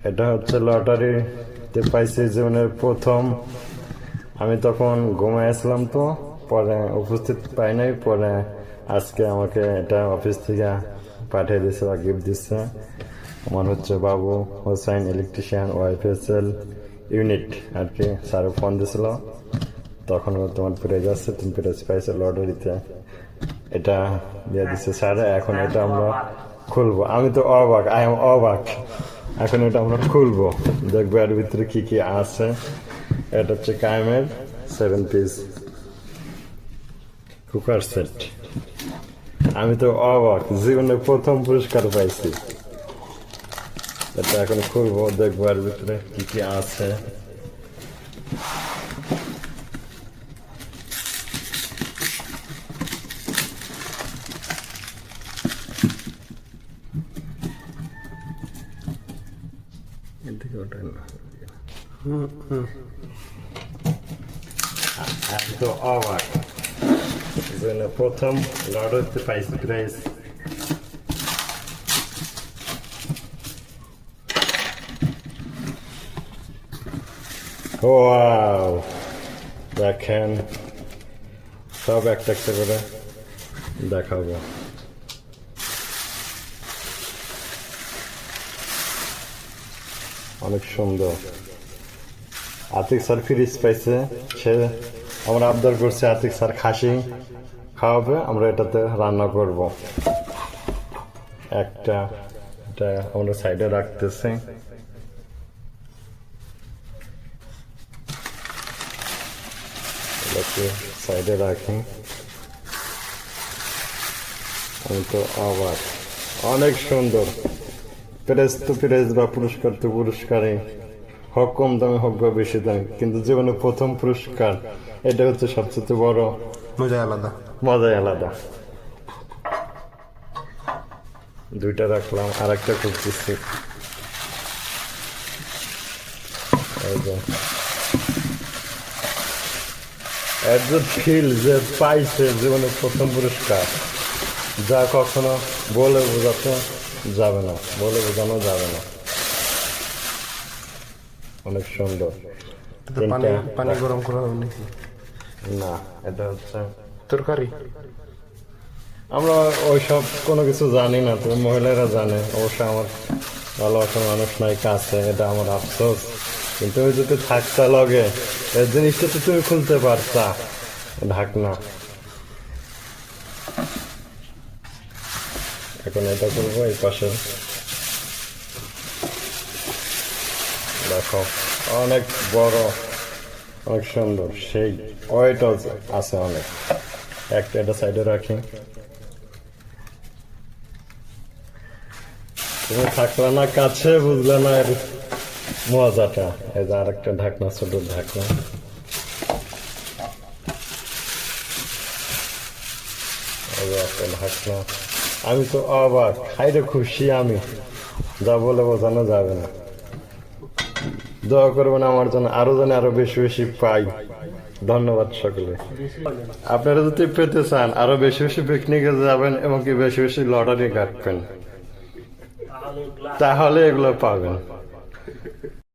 এটা হচ্ছে লটারিতে পাইছি জীবনের প্রথম। আমি তখন ঘুমায় আসলাম, তো পরে উপস্থিত পাই নাই। পরে আজকে আমাকে এটা অফিস থেকে পাঠিয়ে দিচ্ছে বা গিফট দিচ্ছে। আমার হচ্ছে বাবু হোসাইন ইলেকট্রিশিয়ান ওয়াইফএসএল ইউনিট আর কি। স্যারও ফোন দিছিল, তখন তোমার প্রাইজ আসছে, তুমি প্রাইজ পাইছো লটারিতে, এটা দিয়ে দিচ্ছে স্যার। এখন এটা আমরা খুলবো। আমি তো অবাক, আই এম অবাক। এখন এটা আমরা খুলবো, দেখবো এর ভিতরে কি কি আছে। এটা হচ্ছে কায়েমের 7 পিস কুকার সেট। আমি তো অবাক, জীবনে প্রথম পুরস্কার পাইছি। এটা এখন খুলবো, দেখবো এর ভিতরে কি কি আছে। আমি তো অবাক, জীবনে প্রথম লটারিতে পাইছি প্রাইজ। ওয়াও, দেখেন সব একটা একটা করে দেখাবো। অনেক সুন্দর। আতিক স্যার ফ্রিজ পাইছে, সে আমরা আবদার করছি আতিক স্যার খাসি খাওয়াবে, আমরা এটাতে রান্না করব। একটা এটা আমরা সাইডে রাখতেছি। এটাকে সাইডে রাখি। আমি তো অবাক, অনেক সুন্দর। প্রাইজ তো প্রাইজ বা পুরস্কার তো পুরস্কারই, হোক কম দামে হোক বা বেশি দামে, কিন্তু জীবনে প্রথম পুরস্কার, এটা হচ্ছে সবচেয়ে বড় মজাই আলাদা। মজাই আলাদা। দুইটা রাখলাম, আর একটা খুঁজতেছি। এর যে ফিল যে পাইছে জীবনে প্রথম পুরস্কার, যা কখনো বলে বোঝাতে যাবে না, বলে বোঝানো যাবে না। অনেক সুন্দর। পানি গরম করা হবে নাকি? না, এটা হচ্ছে তরকারি। আমরা ওইসব কোনো কিছু জানি না, তুমি মহিলারা জানে। অবশ্য আমার ভালোবাসার মানুষ নাই কাছে, এটা আমার আফসোস। কিন্তু ওই যদি থাকতা লগে, এই জিনিসটা তো তুমি খুলতে পারতা। ঢাকনা এখন এটা করবো। এই পাশে দেখো, অনেক বড়, অনেক সুন্দর, সেই ওয়েট আছে অনেক। একটা এটা সাইডে রাখি। তুমি থাকলে না কাছে, বুঝলে না এর মজাটা। এই যে আর একটা ঢাকনা, ছোট ঢাকনা। একটা ঢাকনা। আমি তো অবাক, খাইরে খুশি আমি, যা বলে বোঝানো যাবে না। দোয়া করবেন আমার জন্য, আরো যেন আরো বেশি বেশি পাই। ধন্যবাদ সকলে। আপনারা যদি পেতে চান, আরো বেশি বেশি পিকনিকে যাবেন এবং কি বেশি বেশি লটারি কাটবেন, তাহলে এগুলো পাবেন।